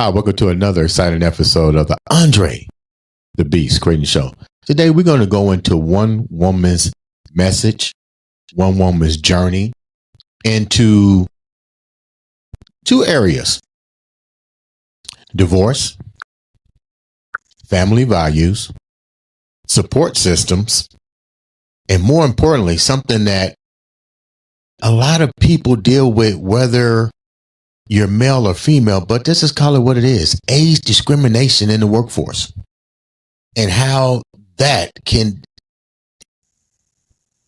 Welcome to another exciting episode of the Andre The Beast Crayton Show. Today, we're going to go into one woman's message, one woman's journey into two areas: divorce, family values, support systems, and more importantly, something that a lot of people deal with, whether you're male or female, but this is call it what it is: age discrimination in the workforce, and how that can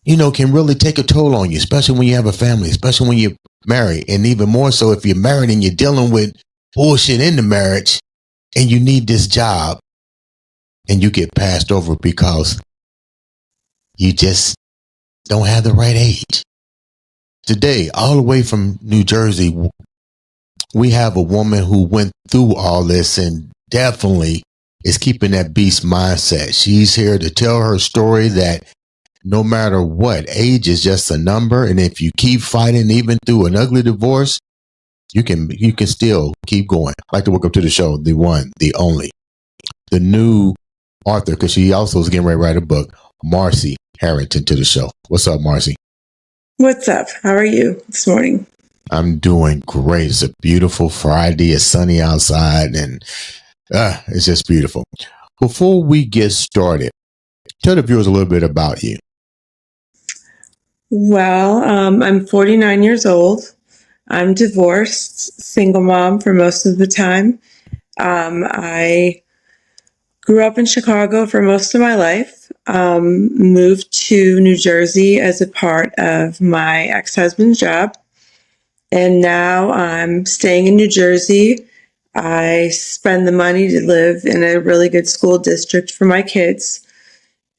really take a toll on you, especially when you have a family, especially when you're married, and even more so if you're married and you're dealing with bullshit in the marriage and you need this job and you get passed over because you just don't have the right age. Today, all the way from New Jersey, we have a woman who went through all this and definitely is keeping that beast mindset. She's here to tell her story that no matter what, age is just a number. And if you keep fighting, even through an ugly divorce, you can still keep going. I'd like to welcome to the show the one, the only, the new author, because she also is getting ready to write a book, Marcy Harrington, to the show. What's up, Marcy? What's up? How are you this morning? I'm doing great. It's a beautiful Friday. It's sunny outside, and it's just beautiful. Before we get started, tell the viewers a little bit about you. Well, I'm 49 years old. I'm divorced, single mom for most of the time. I grew up in Chicago for most of my life, moved to New Jersey as a part of my ex-husband's job. And now I'm staying in New Jersey. I spend the money to live in a really good school district for my kids.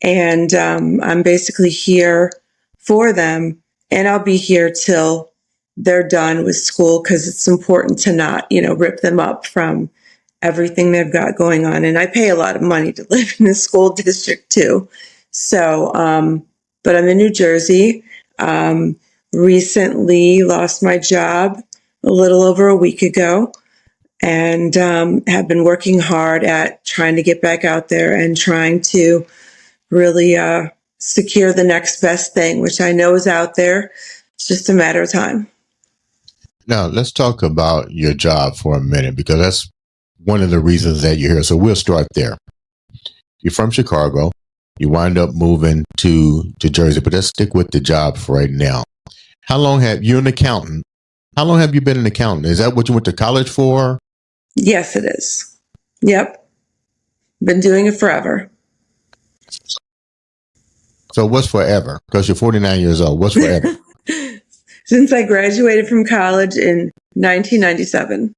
And I'm basically here for them. And I'll be here till they're done with school, because it's important to not, rip them up from everything they've got going on. And I pay a lot of money to live in the school district too. So, but I'm in New Jersey. Recently lost my job a little over a week ago, and have been working hard at trying to get back out there and trying to really secure the next best thing, which I know is out there. It's just a matter of time. Now, let's talk about your job for a minute, because that's one of the reasons that you're here. So we'll start there. You're from Chicago. You wind up moving to Jersey, but let's stick with the job for right now. How long have you an accountant? How long have you been an accountant? Is that what you went to college for? Yes, it is. Yep. Been doing it forever. So what's forever? Because you're 49 years old. What's forever? Since I graduated from college in 1997.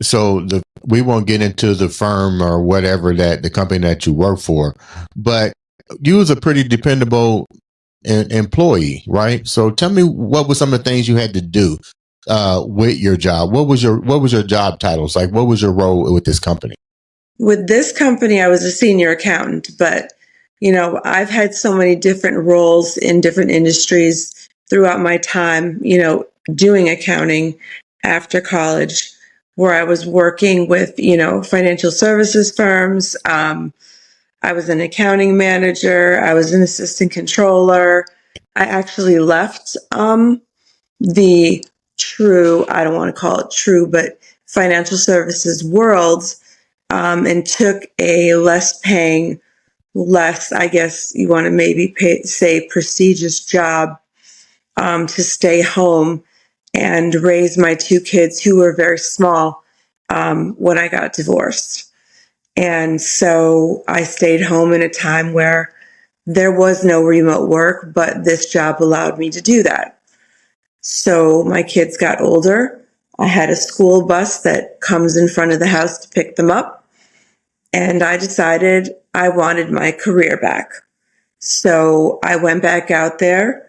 So we won't get into the firm or whatever, that the company that you work for, but you was a pretty dependable employee, right? So tell me, what were some of the things you had to do with your job? What was your job titles? Like, what was your role with this company? With this company, I was a senior accountant, but I've had so many different roles in different industries throughout my time, doing accounting after college, where I was working with, financial services firms. I was an accounting manager. I was an assistant controller. I actually left the true, I don't want to call it true, but financial services world, and took a less paying, I guess you want to maybe say prestigious job, to stay home and raise my two kids, who were very small when I got divorced. And so I stayed home in a time where there was no remote work, but this job allowed me to do that. So my kids got older. I had a school bus that comes in front of the house to pick them up. And I decided I wanted my career back. So I went back out there,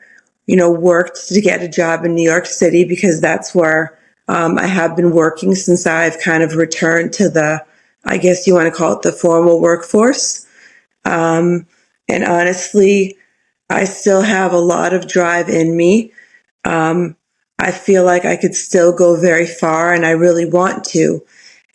worked to get a job in New York City, because that's where I have been working since I've kind of returned to the, I guess you want to call it, the formal workforce. And honestly, I still have a lot of drive in me. I I feel like I could still go very far, and I really want to.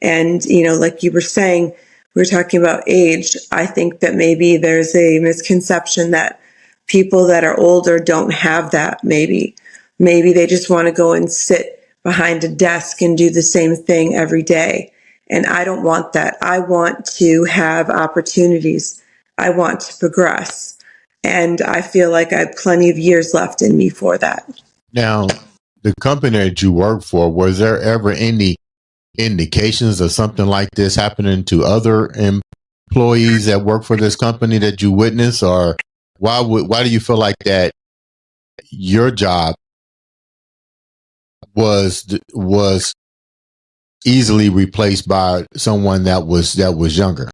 And, like you were saying, we were talking about age. I think that maybe there's a misconception that people that are older don't have that. Maybe they just want to go and sit behind a desk and do the same thing every day. And I don't want that. I want to have opportunities. I want to progress. And I feel like I have plenty of years left in me for that. Now, the company that you work for, was there ever any indications of something like this happening to other employees that work for this company that you witnessed, or why do you feel like that your job was easily replaced by someone that was younger?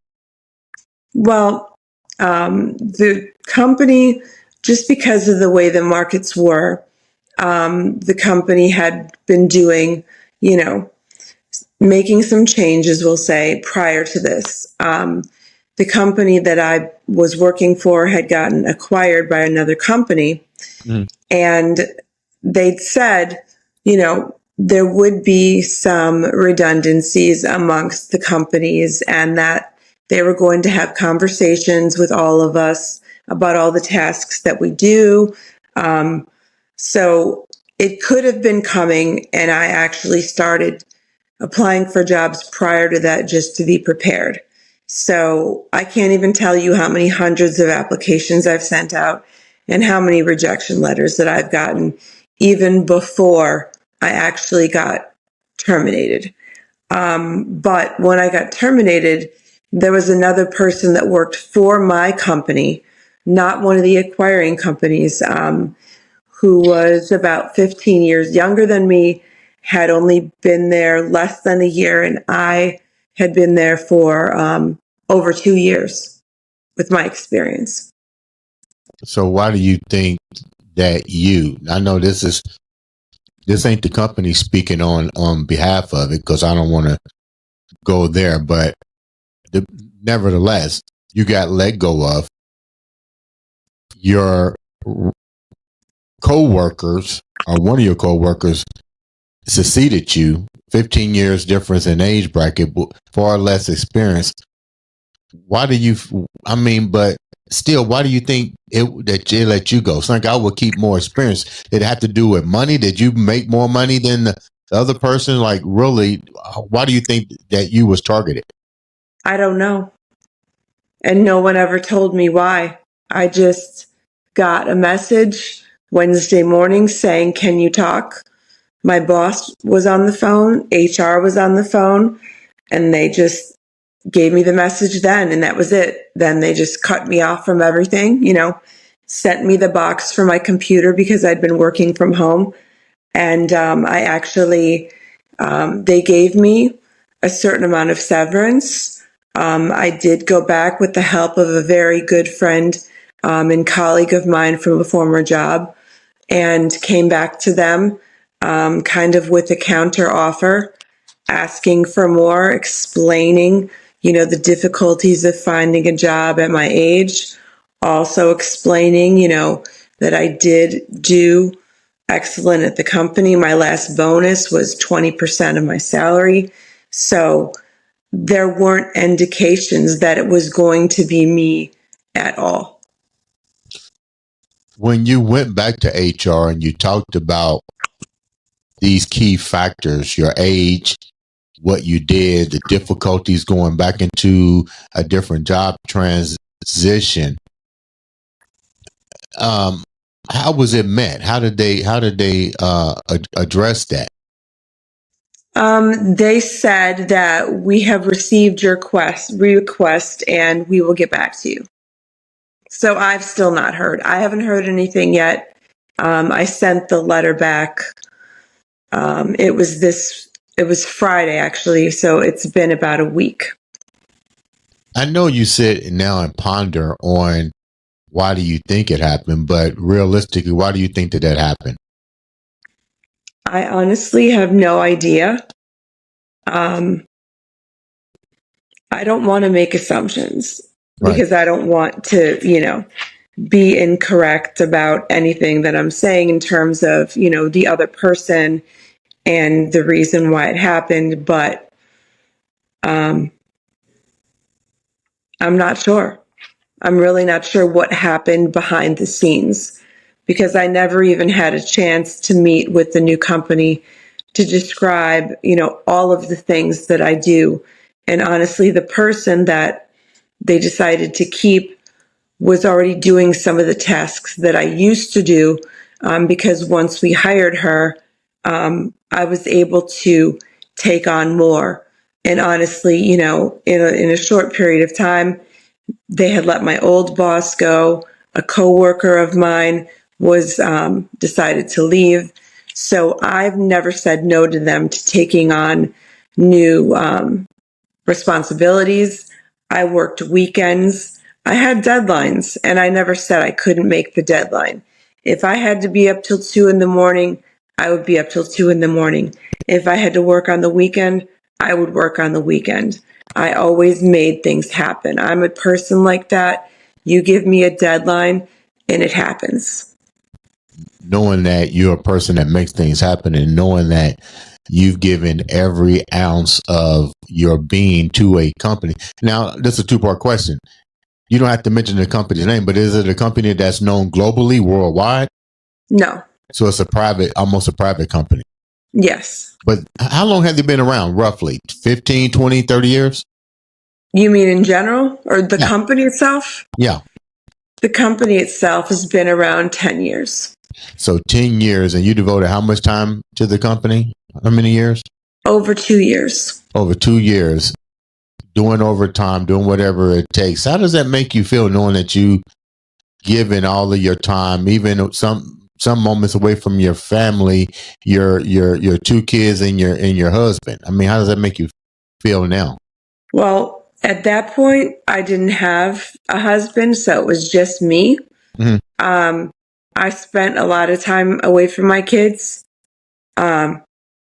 Well, the company, just because of the way the markets were, the company had been doing, making some changes, we'll say, prior to this. The company that I was working for had gotten acquired by another company. And they'd said, there would be some redundancies amongst the companies, and that they were going to have conversations with all of us about all the tasks that we do. So it could have been coming, and I actually started applying for jobs prior to that just to be prepared. So I can't even tell you how many hundreds of applications I've sent out and how many rejection letters that I've gotten even before I actually got terminated. But when I got terminated, there was another person that worked for my company, not one of the acquiring companies, who was about 15 years younger than me, had only been there less than a year, and I had been there for over 2 years with my experience. So why do you think that I know this ain't the company speaking on behalf of it, because I don't want to go there, but nevertheless, you got let go of. Your co-workers, or one of your co-workers, succeeded you, 15 years difference in age bracket, far less experience. Why do you, but still, why do you think that they let you go? It's like, I would keep more experience. Did it have to do with money? Did you make more money than the other person? Like, really, why do you think that you was targeted? I don't know. And no one ever told me why. I just got a message Wednesday morning saying, "Can you talk?" My boss was on the phone, HR was on the phone, and they just gave me the message then, and that was it. Then they just cut me off from everything, sent me the box for my computer because I'd been working from home. And I actually, they gave me a certain amount of severance. I did go back with the help of a very good friend and colleague of mine from a former job, and came back to them kind of with a counter offer, asking for more, explaining, the difficulties of finding a job at my age, also explaining, that I did do excellent at the company. My last bonus was 20% of my salary. So there weren't indications that it was going to be me at all. When you went back to HR and you talked about these key factors, your age, what you did, the difficulties going back into a different job transition, how was it met? How did they address that? They said that we have received your request and we will get back to you. So I've still not heard. I haven't heard anything yet. I sent the letter back. It was Friday, actually, so it's been about a week. I know you sit now and ponder on why do you think it happened, but realistically, why do you think that happened? I honestly have no idea. I don't want to make assumptions because I don't want to, be incorrect about anything that I'm saying in terms of, the other person and the reason why it happened, but I'm not sure. I'm really not sure what happened behind the scenes because I never even had a chance to meet with the new company to describe, all of the things that I do. And honestly, the person that they decided to keep was already doing some of the tasks that I used to do because once we hired her, I was able to take on more. And honestly, in a short period of time, they had let my old boss go. A coworker of mine was decided to leave. So I've never said no to them to taking on new responsibilities. I worked weekends. I had deadlines, and I never said I couldn't make the deadline. If I had to be up till 2 in the morning, I would be up till 2 in the morning. If I had to work on the weekend, I would work on the weekend. I always made things happen. I'm a person like that. You give me a deadline, and it happens. Knowing that you're a person that makes things happen and knowing that you've given every ounce of your being to a company. Now, this is a two-part question. You don't have to mention the company's name, but is it a company that's known globally, worldwide? No. So it's almost a private company. Yes. But how long have they been around, roughly? 15, 20, 30 years? You mean in general or the company itself? Yeah. The company itself has been around 10 years. So 10 years, and you devoted how much time to the company? How many years? Over 2 years. Over 2 years, doing overtime, doing whatever it takes. How does that make you feel knowing that you given all of your time, even some moments away from your family, your 2 kids and your husband? I mean, how does that make you feel now? Well, at that point, I didn't have a husband, so it was just me. Mm-hmm. I spent a lot of time away from my kids, a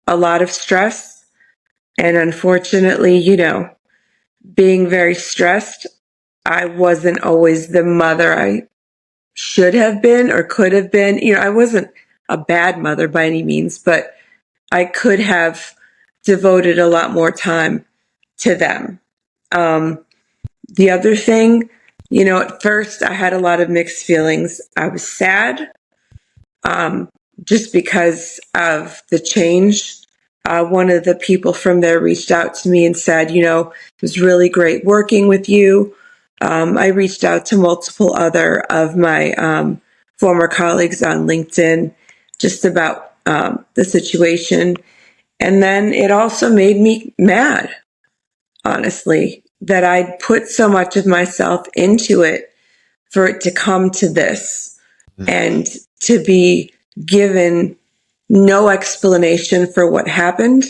lot of stress, and unfortunately, being very stressed, I wasn't always the mother I should have been or could have been. I wasn't a bad mother by any means, but I could have devoted a lot more time to them. The other thing, at first I had a lot of mixed feelings. I was sad, just because of the change. One of the people from there reached out to me and said, it was really great working with you. I reached out to multiple other of my former colleagues on LinkedIn just about the situation. And then it also made me mad, honestly, that I'd put so much of myself into it for it to come to this and to be given no explanation for what happened.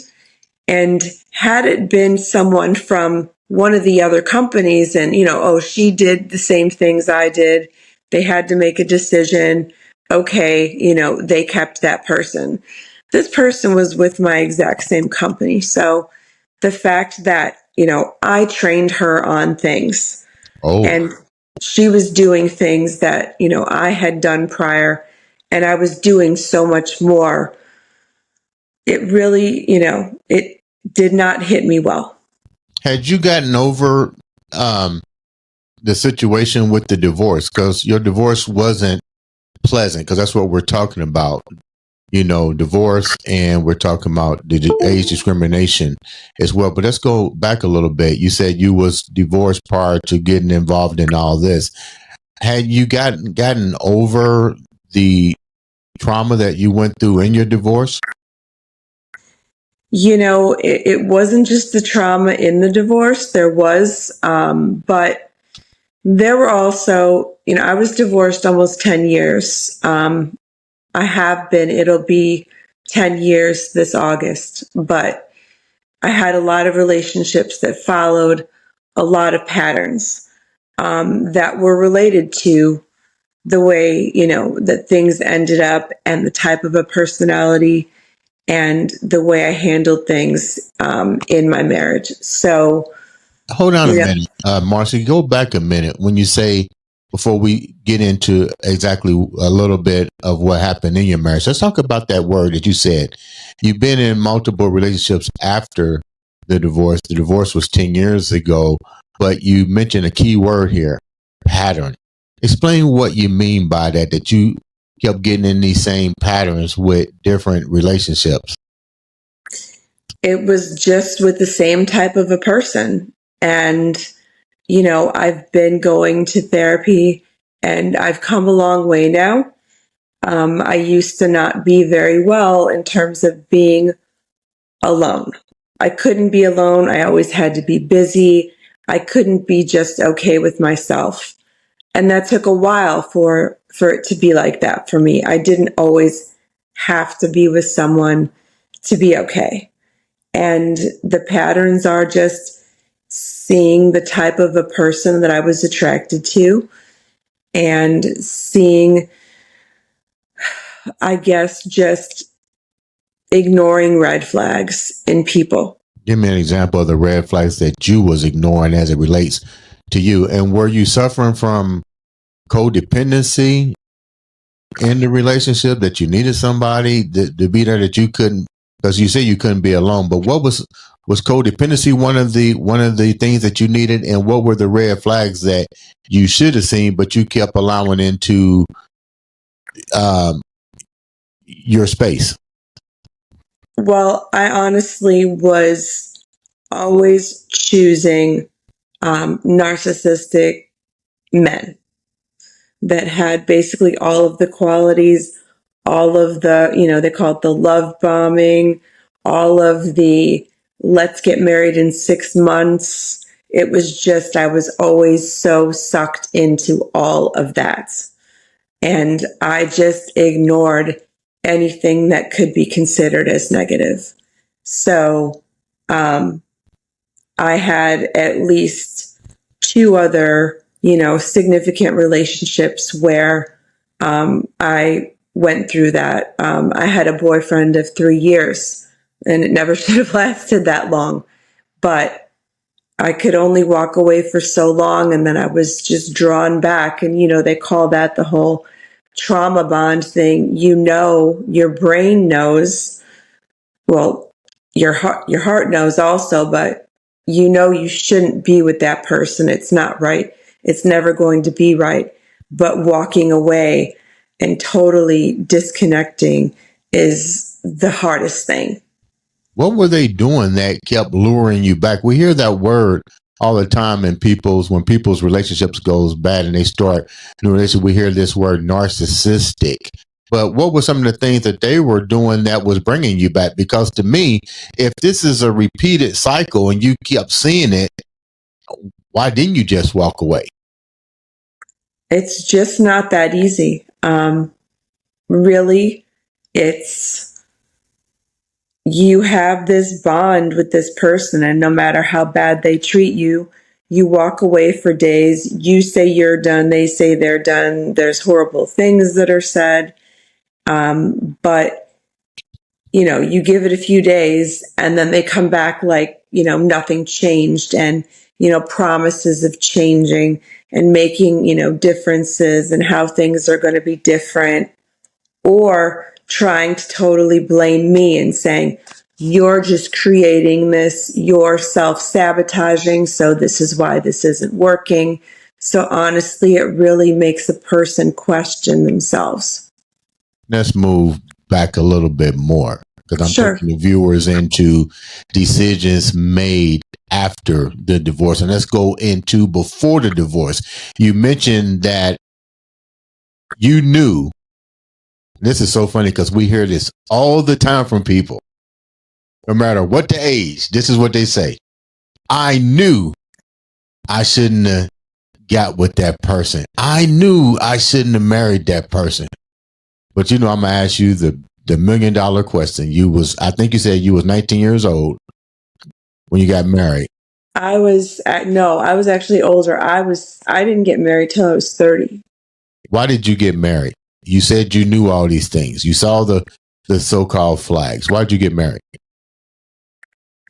And had it been someone from one of the other companies and, she did the same things I did, they had to make a decision. Okay, they kept that person. This person was with my exact same company. So the fact that, I trained her on things and she was doing things that, I had done prior and I was doing so much more. It really, it did not hit me well. Had you gotten over the situation with the divorce? Because your divorce wasn't pleasant, because that's what we're talking about. Divorce, and we're talking about the age discrimination as well. But let's go back a little bit. You said you was divorced prior to getting involved in all this. Had you gotten over the trauma that you went through in your divorce? It wasn't just the trauma in the divorce. There was, but there were also, I was divorced almost 10 years. I have been, it'll be 10 years this August, but I had a lot of relationships that followed a lot of patterns that were related to the way, that things ended up and the type of a personality and the way I handled things in my marriage. So hold on a minute, Marcy, go back a minute. When you say before we get into exactly a little bit of what happened in your marriage, let's talk about that word that you said. You've been in multiple relationships after the divorce. The divorce was 10 years ago, but you mentioned a key word here, pattern. Explain what you mean by that, that you kept getting in these same patterns with different relationships. It was just with the same type of a person. And, you know, I've been going to therapy and I've come a long way now. I used to not be very well in terms of being alone. I couldn't be alone. I always had to be busy. I couldn't be just okay with myself. And that took a while for it to be like that for me. I didn't always have to be with someone to be okay. And the patterns are just seeing the type of a person that I was attracted to and seeing, I guess, just ignoring red flags in people. Give me an example of the red flags that you was ignoring as it relates to you. And were you suffering from codependency in the relationship, that you needed somebody to be there, that you couldn't, because you said you couldn't be alone, but what was codependency one of the things that you needed, and what were the red flags that you should have seen but you kept allowing into your space? Well, I honestly was always choosing narcissistic men that had basically all of the qualities, all of the, you know, they call it the love bombing, all of the let's get married in 6 months. It was just, I was always so sucked into all of that. And I just ignored anything that could be considered as negative. So I had at least 2 other, you know, significant relationships where I went through that. I had a boyfriend of 3 years, and it never should have lasted that long. But I could only walk away for so long, and then I was just drawn back. And, you know, they call that the whole trauma bond thing. You know, your brain knows, well, your heart knows also, but you know you shouldn't be with that person. It's not right. It's never going to be right. But walking away and totally disconnecting is the hardest thing. What were they doing that kept luring you back? We hear that word all the time in when people's relationships goes bad and they start new relationship. We hear this word narcissistic. But what were some of the things that they were doing that was bringing you back? Because to me, if this is a repeated cycle and you kept seeing it, why didn't you just walk away? It's just not that easy. Really, you have this bond with this person, and no matter how bad they treat you, you walk away for days. You say you're done. They say they're done. There's horrible things that are said. But, you know, you give it a few days and then they come back like, you know, nothing changed, and, you know, promises of changing and making, you know, differences and how things are going to be different, or trying to totally blame me and saying, you're just creating this, you're self-sabotaging, so this is why this isn't working. So honestly, it really makes a person question themselves. Let's move back a little bit more, because I'm taking the viewers into decisions made after the divorce. And let's go into before the divorce. You mentioned that you knew. This is so funny because we hear this all the time from people. No matter what the age, this is what they say. I knew I shouldn't have got with that person. I knew I shouldn't have married that person. But you know, I'm going to ask you the $1 million question. I think you said you was 19 years old when you got married. I was actually older. I didn't get married till I was 30. Why did you get married? You said you knew all these things. You saw the so-called flags. Why did you get married?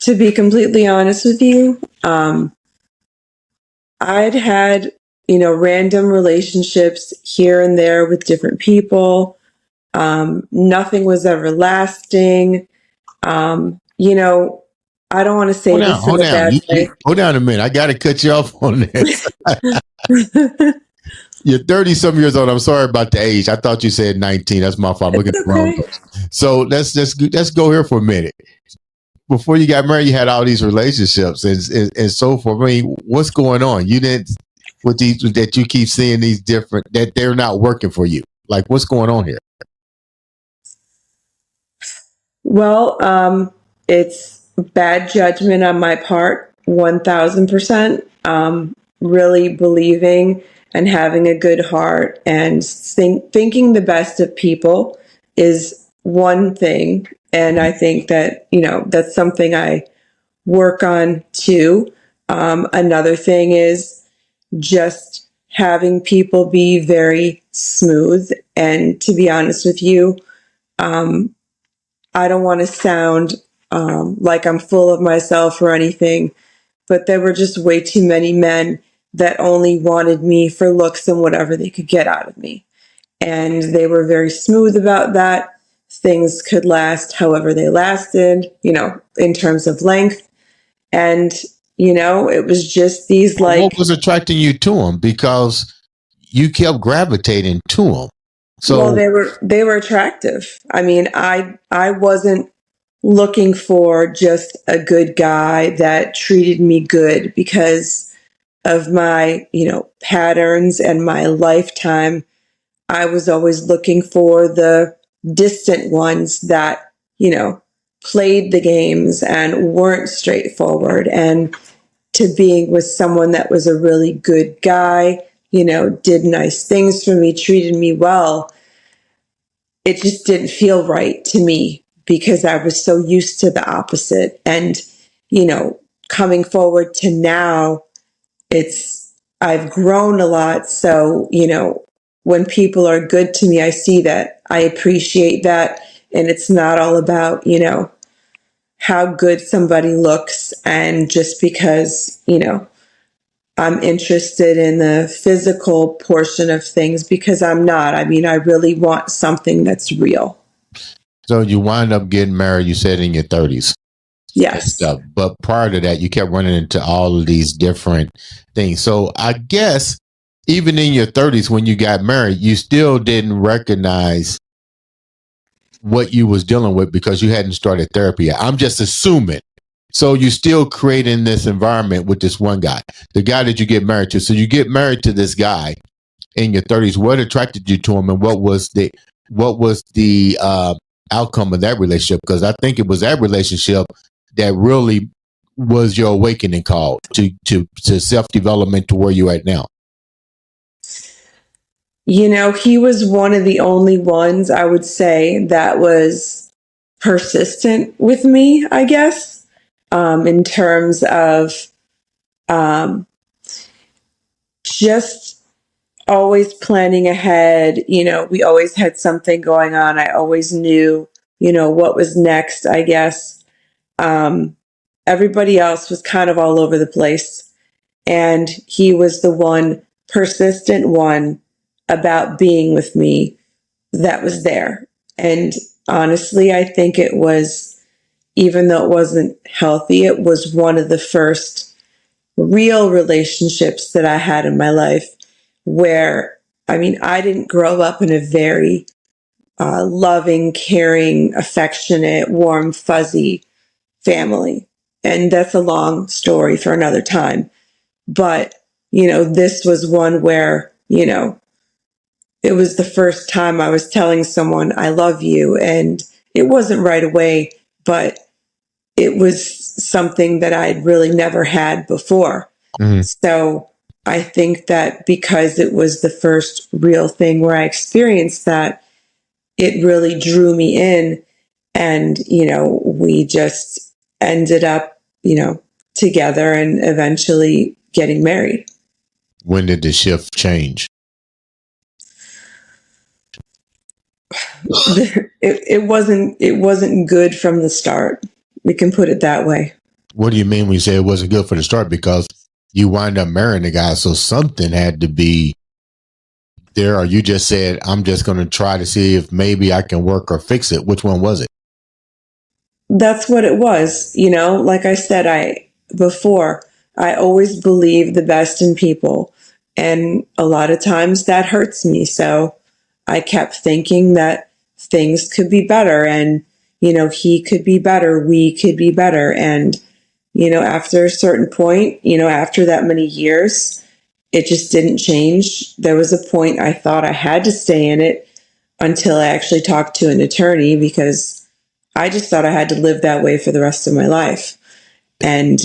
To be completely honest with you, I'd had random relationships here and there with different people. Nothing was ever lasting. I don't want to say this in a bad way. Hold down a minute. I got to cut you off on this. You're 30-some years old. I'm sorry about the age. I thought you said 19. That's my fault. I'm looking at the wrong. So let's go here for a minute. Before you got married, you had all these relationships and so forth. I mean, what's going on? You didn't with these that you keep seeing these different that they're not working for you. Like, what's going on here? Well, it's bad judgment on my part, 1000%. Really believing and having a good heart and thinking the best of people is one thing. And I think that, that's something I work on too. Another thing is just having people be very smooth. And to be honest with you, I don't want to sound like I'm full of myself or anything, but there were just way too many men that only wanted me for looks and whatever they could get out of me. And they were very smooth about that. Things could last however they lasted, in terms of length. And, it was just these like... What was attracting you to them? Because you kept gravitating to them. So, well, they were attractive. I mean, I wasn't looking for just a good guy that treated me good because of my, patterns and my lifetime. I was always looking for the distant ones that, played the games and weren't straightforward, and to being with someone that was a really good guy, did nice things for me, treated me well. It just didn't feel right to me because I was so used to the opposite. And, coming forward to now, I've grown a lot. So, when people are good to me, I see that, I appreciate that. And it's not all about, how good somebody looks. And just because, I'm interested in the physical portion of things, because I'm not. I mean, I really want something that's real. So you wind up getting married, you said in your 30s. Yes. But prior to that, you kept running into all of these different things. So I guess even in your 30s, when you got married, you still didn't recognize what you was dealing with because you hadn't started therapy yet. I'm just assuming. So you still creating this environment with this one guy, the guy that you get married to. So you get married to this guy in your 30s. What attracted you to him, and what was the outcome of that relationship? Because I think it was that relationship that really was your awakening call to self-development to where you're at now. He was one of the only ones, I would say, that was persistent with me, I guess, in terms of just always planning ahead. We always had something going on. I always knew, what was next, I guess. Everybody else was kind of all over the place. And he was the one persistent one about being with me that was there. And honestly, I think it was, even though it wasn't healthy, it was one of the first real relationships that I had in my life where, I mean, I didn't grow up in a very loving, caring, affectionate, warm, fuzzy family. And that's a long story for another time. But, this was one where, it was the first time I was telling someone, I love you. And it wasn't right away, but it was something that I'd really never had before. Mm-hmm. So I think that because it was the first real thing where I experienced that, it really drew me in. And, we just ended up, together and eventually getting married. When did the shift change? It wasn't good from the start. We can put it that way. What do you mean when you say it wasn't good for the start? Because you wind up marrying the guy. So something had to be there, or you just said, I'm just going to try to see if maybe I can work or fix it. Which one was it? That's what it was. Like I said, before, I always believe the best in people. And a lot of times that hurts me. So I kept thinking that things could be better, and, he could be better. We could be better. And, after a certain point, after that many years, it just didn't change. There was a point I thought I had to stay in it until I actually talked to an attorney, because I just thought I had to live that way for the rest of my life. And,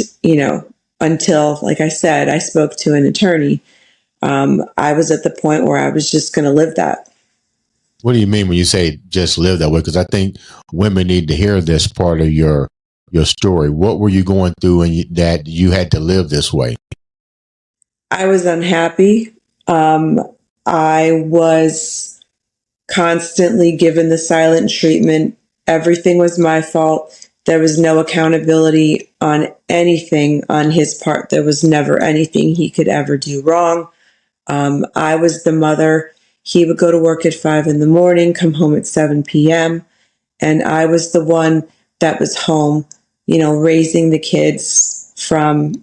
until, like I said, I spoke to an attorney, I was at the point where I was just going to live that. What do you mean when you say just live that way? Because I think women need to hear this part of your story. What were you going through that you had to live this way? I was unhappy. I was constantly given the silent treatment. Everything was my fault. There was no accountability on anything on his part. There was never anything he could ever do wrong. I was the mother. He would go to work at 5 a.m, come home at 7 p.m. And I was the one that was home, raising the kids from,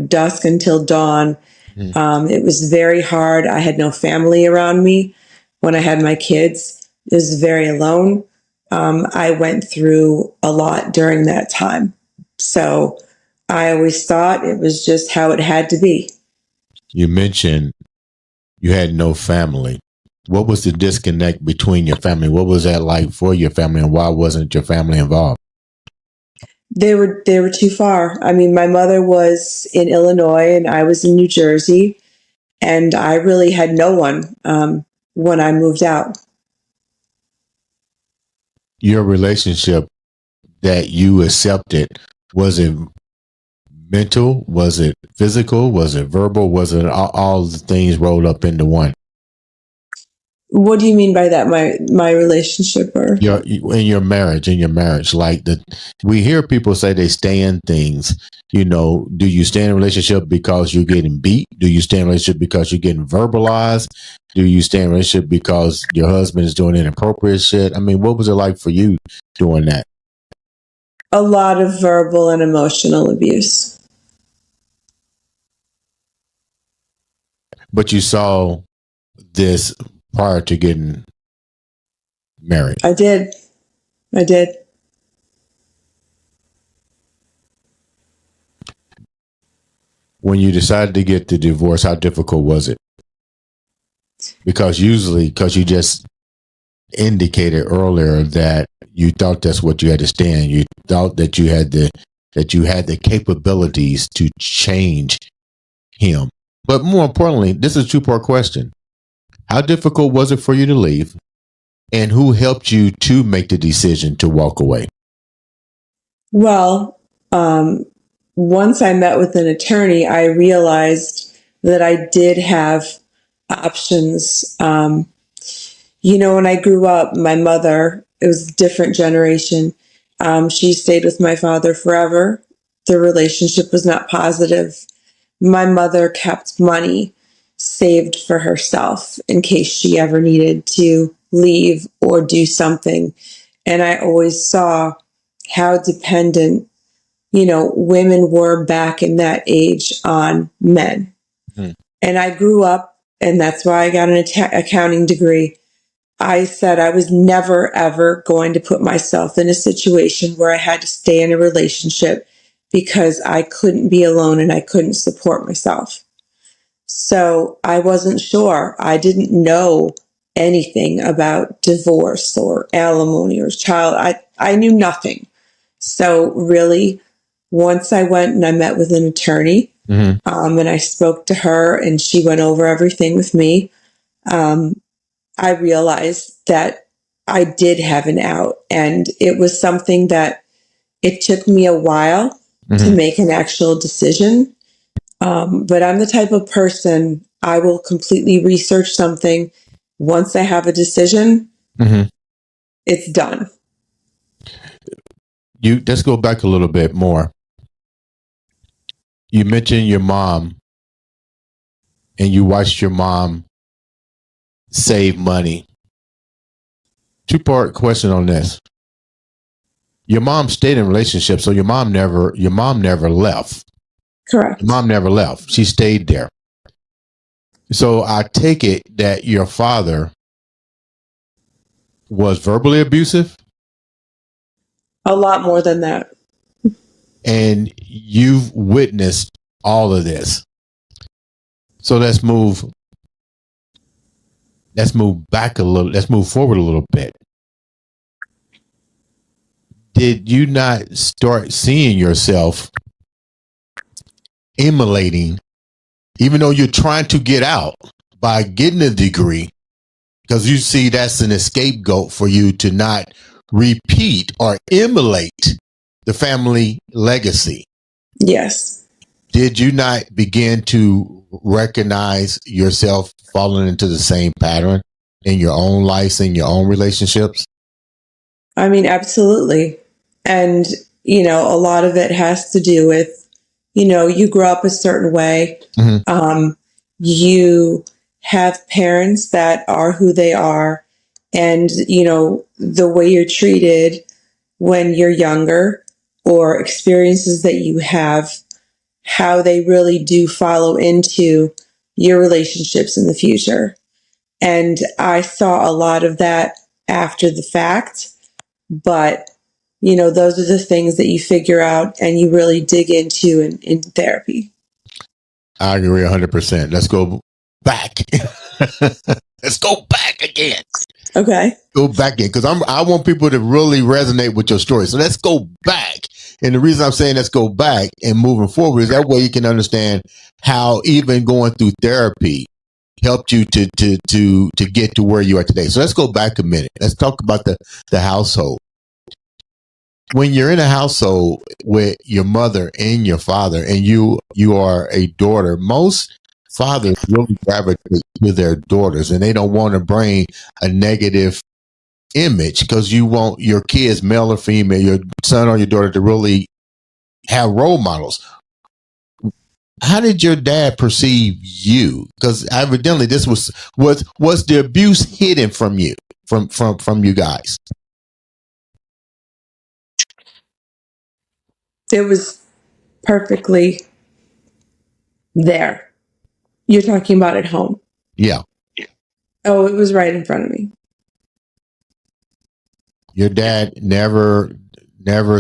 dusk until dawn. It was very hard. I had no family around me when I had my kids. It was very alone. I went through a lot during that time. So I always thought it was just how it had to be. You mentioned you had no family. What was the disconnect between your family? What was that like for your family, and why wasn't your family involved? They were too far. I mean, my mother was in Illinois and I was in New Jersey, and I really had no one when I moved out. Your relationship that you accepted, was it mental? Was it physical? Was it verbal? Was it all the things rolled up into one? What do you mean by that? My relationship, or in your marriage, like we hear people say they stay in things. Do you stay in a relationship because you're getting beat? Do you stay in a relationship because you're getting verbalized? Do you stay in a relationship because your husband is doing inappropriate shit? I mean, what was it like for you doing that? A lot of verbal and emotional abuse. But you saw this prior to getting married. I did. When you decided to get the divorce, how difficult was it? Because you just indicated earlier that you thought that's what you had to stand. You thought that you had the capabilities to change him. But more importantly, this is a two-part question. How difficult was it for you to leave? And who helped you to make the decision to walk away? Well, once I met with an attorney, I realized that I did have options. When I grew up, my mother, it was a different generation. She stayed with my father forever. The relationship was not positive. My mother kept money saved for herself in case she ever needed to leave or do something. And I always saw how dependent, women were back in that age on men. And I grew up, and that's why I got an accounting degree. I said I was never, ever going to put myself in a situation where I had to stay in a relationship because I couldn't be alone and I couldn't support myself. So I wasn't sure. I didn't know anything about divorce or alimony or child. I knew nothing. So really, once I went and I met with an attorney, and I spoke to her and she went over everything with me, I realized that I did have an out, and it was something that it took me a while to make an actual decision. But I'm the type of person, I will completely research something. Once I have a decision, it's done. Let's go back a little bit more. You mentioned your mom and you watched your mom save money. Two-part question on this. Your mom stayed in relationships, so your mom never left. Correct. Your mom never left. She stayed there. So I take it that your father was verbally abusive? A lot more than that. And you've witnessed all of this. So let's move back a little. Let's move forward a little bit. Did you not start seeing yourself emulating, even though you're trying to get out by getting a degree, because you see that's an scapegoat for you to not repeat or emulate the family legacy? Yes. Did you not begin to recognize yourself falling into the same pattern in your own life, in your own relationships? I mean, absolutely. And, a lot of it has to do with, you grow up a certain way. Mm-hmm. You have parents that are who they are. And, the way you're treated when you're younger or experiences that you have, how they really do follow into your relationships in the future. And I saw a lot of that after the fact, but those are the things that you figure out and you really dig into in therapy. I agree 100%. Let's go back. Let's go back again. Okay. Go back in, because I want people to really resonate with your story. So let's go back. And the reason I'm saying let's go back and moving forward is that way you can understand how even going through therapy helped you to get to where you are today. So let's go back a minute. Let's talk about the household. When you're in a household with your mother and your father, and you are a daughter, most fathers really gravitate to their daughters, and they don't want to bring a negative image, because you want your kids, male or female, your son or your daughter, to really have role models. How did your dad perceive you? Because evidently this was the abuse hidden from you, from you guys? It was perfectly there. You're talking about at home. Yeah. Oh, it was right in front of me. Your dad never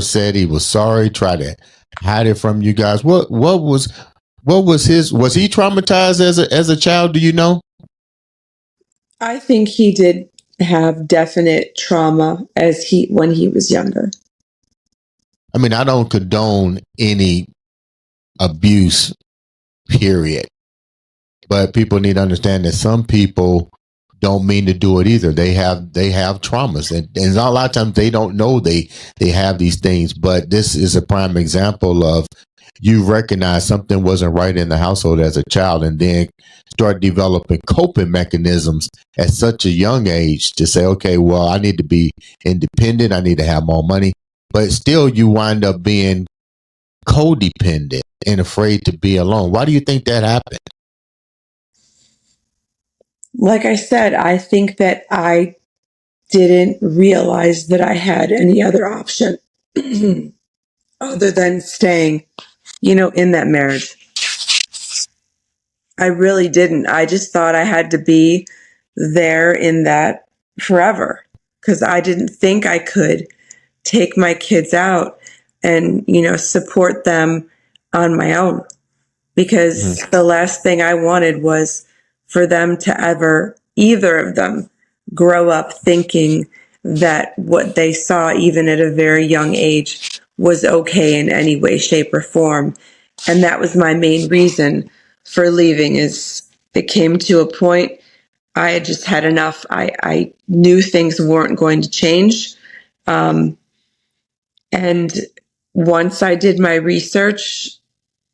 said he was sorry, tried to hide it from you guys. What was he traumatized as a child? Do you know? I think he did have definite trauma when he was younger. I mean, I don't condone any abuse, period. But people need to understand that some people don't mean to do it either. They have traumas, and a lot of times they don't know they have these things. But this is a prime example of you recognize something wasn't right in the household as a child, and then start developing coping mechanisms at such a young age to say, okay, well, I need to be independent. I need to have more money. But still, you wind up being codependent and afraid to be alone. Why do you think that happened? Like I said, I think that I didn't realize that I had any other option other than staying, in that marriage. I really didn't. I just thought I had to be there in that forever, because I didn't think I could take my kids out and, support them on my own, because the last thing I wanted was for them to ever, either of them, grow up thinking that what they saw, even at a very young age, was okay in any way, shape, or form. And that was my main reason for leaving. Is it came to a point I had just had enough. I knew things weren't going to change. And once I did my research,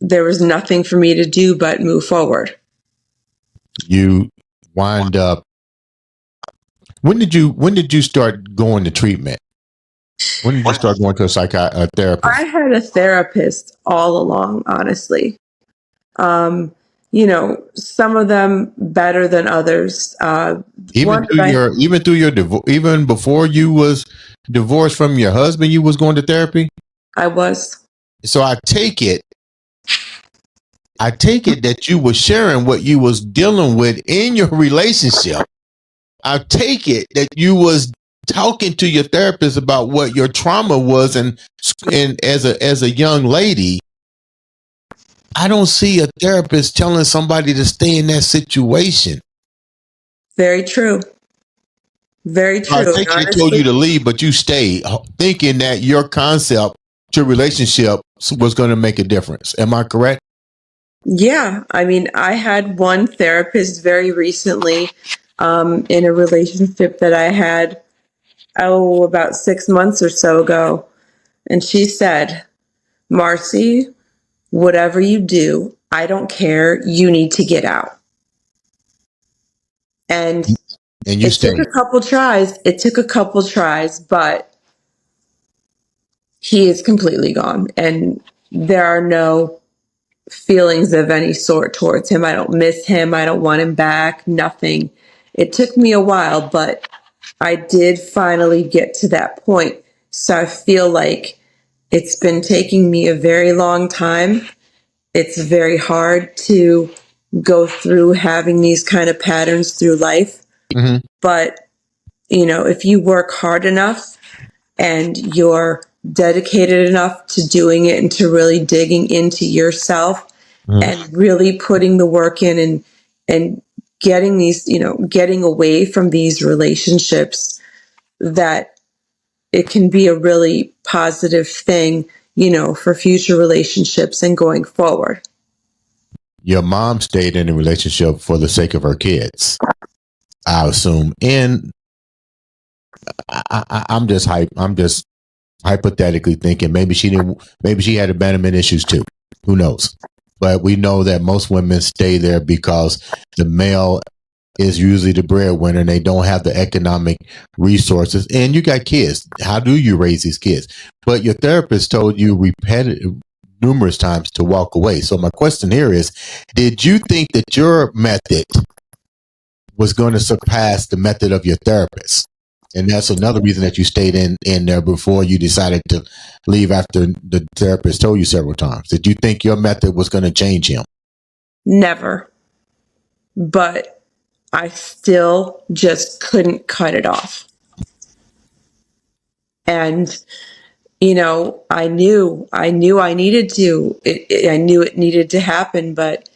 there was nothing for me to do but move forward. You wind up. When did you start going to treatment? When did you start going to a therapist? I had a therapist all along, honestly. some of them better than others. Even through your divorce, even before you was divorced from your husband, you was going to therapy. I was. So I take it that you were sharing what you was dealing with in your relationship. I take it that you was talking to your therapist about what your trauma was, and as a young lady, I don't see a therapist telling somebody to stay in that situation. Very true. Very true. I think they told you to leave, but you stayed, thinking that your concept to relationship was going to make a difference. Am I correct? Yeah. I mean, I had one therapist very recently in a relationship that I had, about 6 months or so ago. And she said, Marcy, whatever you do, I don't care. You need to get out. And you stayed. took a couple tries. It took a couple tries, but he is completely gone. And there are no feelings of any sort towards him. I don't miss him. I don't want him back. Nothing. It took me a while, but I did finally get to that point. So I feel like it's been taking me a very long time. It's very hard to go through having these kind of patterns through life. Mm-hmm. But, if you work hard enough and you're dedicated enough to doing it and to really digging into yourself and really putting the work in and getting these, getting away from these relationships, that it can be a really positive thing, for future relationships and going forward. Your mom stayed in a relationship for the sake of her kids, I assume. And I'm just hypothetically thinking maybe she had abandonment issues too. Who knows? But we know that most women stay there because the male is usually the breadwinner and they don't have the economic resources. And you got kids. How do you raise these kids? But your therapist told you numerous times to walk away. So my question here is, did you think that your method was going to surpass the method of your therapist? And that's another reason that you stayed in there before you decided to leave after the therapist told you several times. Did you think your method was going to change him? Never. But I still just couldn't cut it off. And, I knew I needed to. I knew it needed to happen, but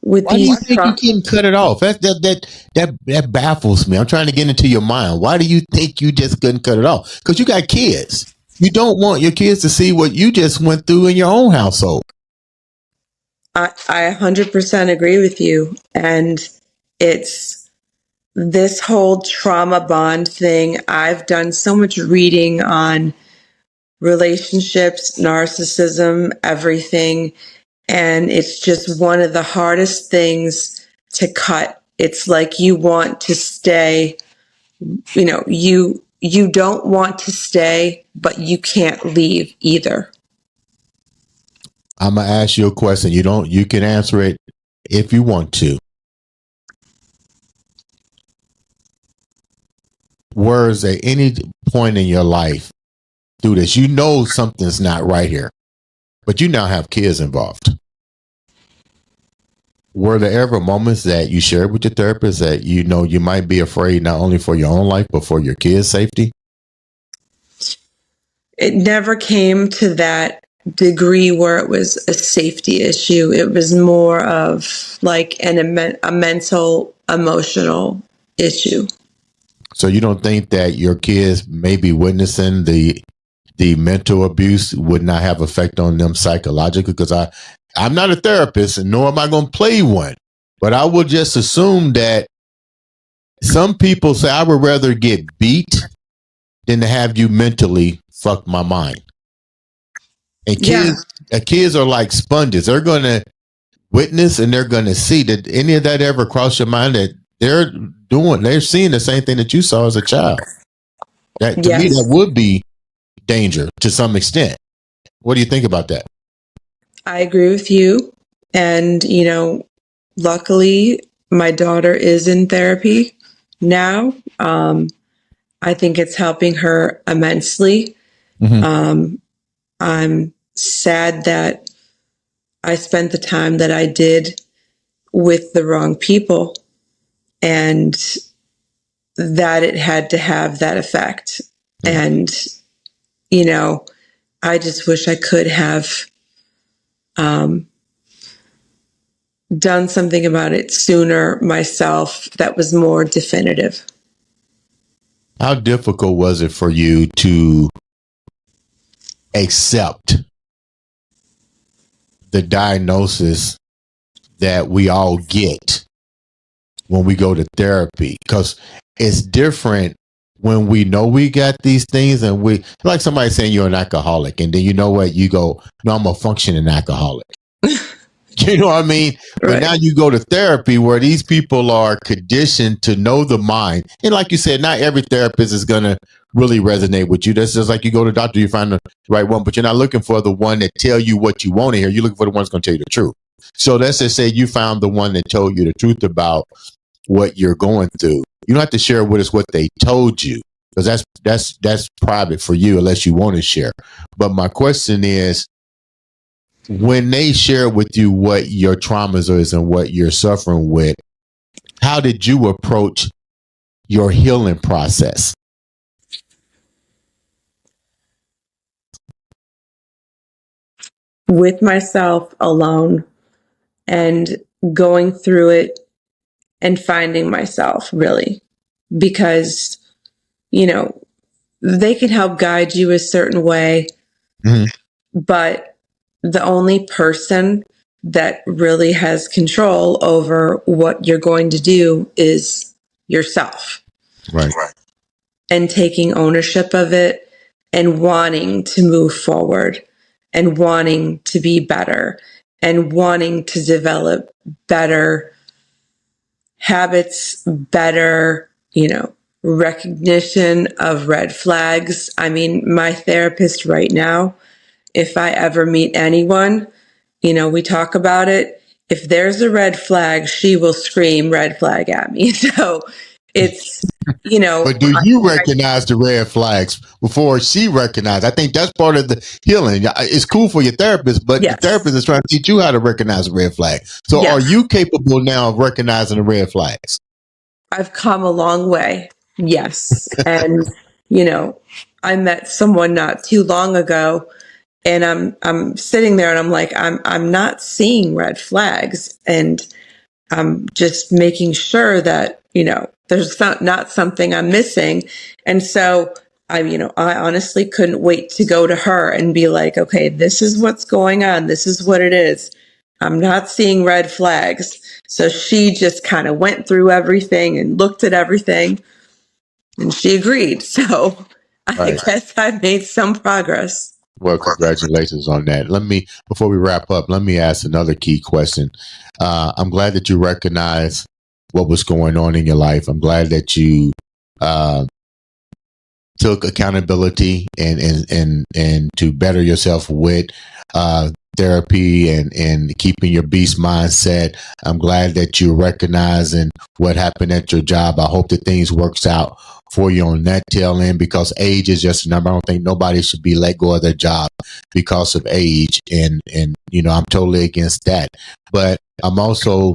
why do you think you couldn't cut it off? That baffles me. I'm trying to get into your mind. Why do you think you just couldn't cut it off? Because you got kids. You don't want your kids to see what you just went through in your own household. I 100% agree with you. And it's this whole trauma bond thing. I've done so much reading on relationships, narcissism, everything. And it's just one of the hardest things to cut. It's like you want to stay, you don't want to stay, but you can't leave either. I'm going to ask you a question. You can answer it if you want to. Was there any point in your life through this, something's not right here, but you now have kids involved? Were there ever moments that you shared with your therapist that you might be afraid not only for your own life, but for your kids' safety? It never came to that degree where it was a safety issue. It was more of like a mental, emotional issue. So you don't think that your kids maybe witnessing the mental abuse would not have effect on them psychologically? Because I'm not a therapist, and nor am I going to play one, but I would just assume that some people say I would rather get beat than to have you mentally fuck my mind. And kids are like sponges. They're going to witness and they're going to see. Did any of that ever cross your mind that they're seeing the same thing that you saw as a child? That to me, that would be danger to some extent. What do you think about that? I agree with you. And, luckily, my daughter is in therapy now. I think it's helping her immensely. I'm sad that I spent the time that I did with the wrong people and that it had to have that effect. And, I just wish I could have done something about it sooner myself that was more definitive. How difficult was it for you to accept the diagnosis that we all get when we go to therapy? Because it's different when we know we got these things, and we, like somebody saying you're an alcoholic, and then you know what, you go, no, I'm a functioning alcoholic. You know what I mean? Right. But now you go to therapy where these people are conditioned to know the mind. And like you said, not every therapist is going to really resonate with you. That's just like you go to the doctor, you find the right one, but you're not looking for the one that tell you what you want to hear. You're looking for the one that's going to tell you the truth. So let's just say you found the one that told you the truth about what you're going through. You don't have to share with us what they told you, because that's private for you unless you want to share. But my question is, when they share with you what your traumas is and what you're suffering with, how did you approach your healing process? With myself alone and going through it and finding myself, really, because, they can help guide you a certain way, but the only person that really has control over what you're going to do is yourself. Right. And taking ownership of it and wanting to move forward and wanting to be better and wanting to develop better habits, better, recognition of red flags. I mean, my therapist right now, if I ever meet anyone, we talk about it. If there's a red flag, she will scream red flag at me. So it's, But do you recognize the red flags before she recognizes? I think that's part of the healing. It's cool for your therapist, but the therapist is trying to teach you how to recognize a red flag. So are you capable now of recognizing the red flags? I've come a long way. Yes. And, I met someone not too long ago, and I'm sitting there and I'm like, I'm not seeing red flags, and I'm just making sure that, there's not something I'm missing. And so I honestly couldn't wait to go to her and be like, okay, this is what's going on. This is what it is. I'm not seeing red flags. So she just kind of went through everything and looked at everything, and she agreed. So I guess I made some progress. Well, congratulations on that. Before we wrap up, let me ask another key question. I'm glad that you recognize what was going on in your life. I'm glad that you took accountability and to better yourself with therapy and keeping your beast mindset. I'm glad that you're recognizing what happened at your job. I hope that things works out for you on that tail end, because age is just a number. I don't think nobody should be let go of their job because of age. And I'm totally against that. But I'm also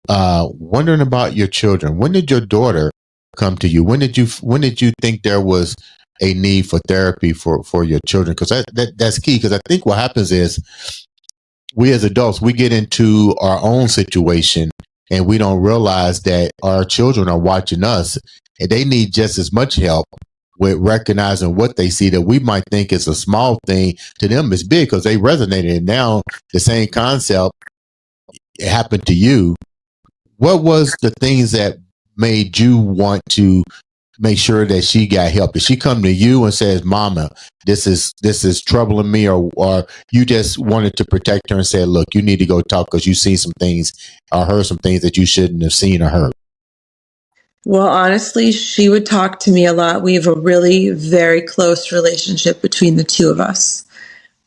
wondering about your children. When did your daughter come to you? When did you think there was a need for therapy for your children? Because that's key. Because I think what happens is we as adults, we get into our own situation and we don't realize that our children are watching us, and they need just as much help with recognizing what they see that we might think is a small thing. To them it's big because they resonated. And now the same concept happened to you. What was the things that made you want to make sure that she got help? Did she come to you and says, Mama, this is troubling me, or you just wanted to protect her and said, look, you need to go talk because you see some things or heard some things that you shouldn't have seen or heard? Well, honestly, she would talk to me a lot. We have a really very close relationship between the two of us.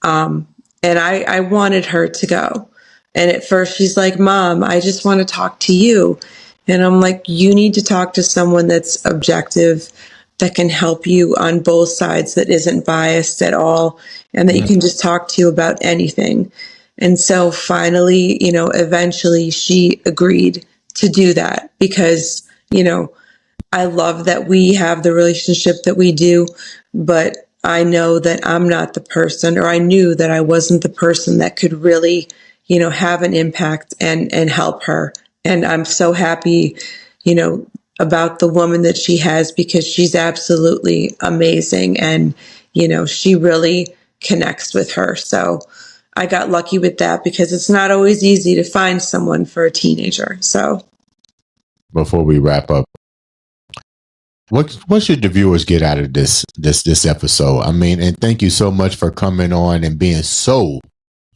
And I wanted her to go. And at first she's like, Mom, I just want to talk to you. And I'm like, you need to talk to someone that's objective, that can help you on both sides, that isn't biased at all, and that you can just talk to about anything. And so finally, eventually she agreed to do that because, I love that we have the relationship that we do, but I know that I'm not the person, or I knew that I wasn't the person that could really, have an impact and help her. And I'm so happy, about the woman that she has, because she's absolutely amazing. And, she really connects with her. So I got lucky with that, because it's not always easy to find someone for a teenager. So Before we wrap up, what should the viewers get out of this episode? I mean, and thank you so much for coming on and being so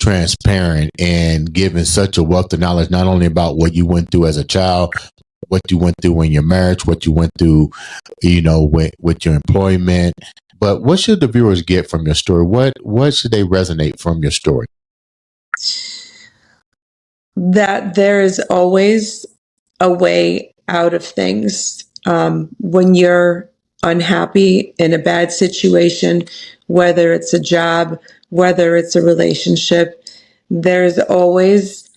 transparent and giving such a wealth of knowledge, not only about what you went through as a child, what you went through in your marriage, what you went through, with your employment, but what should the viewers get from your story? What should they resonate from your story? That there is always a way out of things. When you're unhappy in a bad situation, whether it's a job, whether it's a relationship, there's always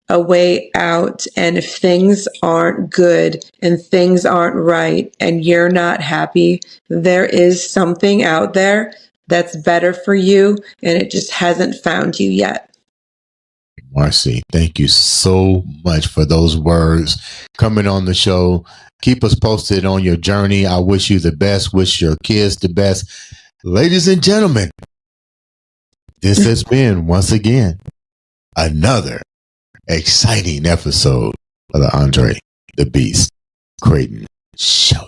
a way out. And if things aren't good and things aren't right and you're not happy, there is something out there that's better for you, and it just hasn't found you yet. Marcy, thank you so much for those words, coming on the show. Keep us posted on your journey. I wish you the best. Wish your kids the best. Ladies and gentlemen, this has been, once again, another exciting episode of the Andre the Beast Crayton Show.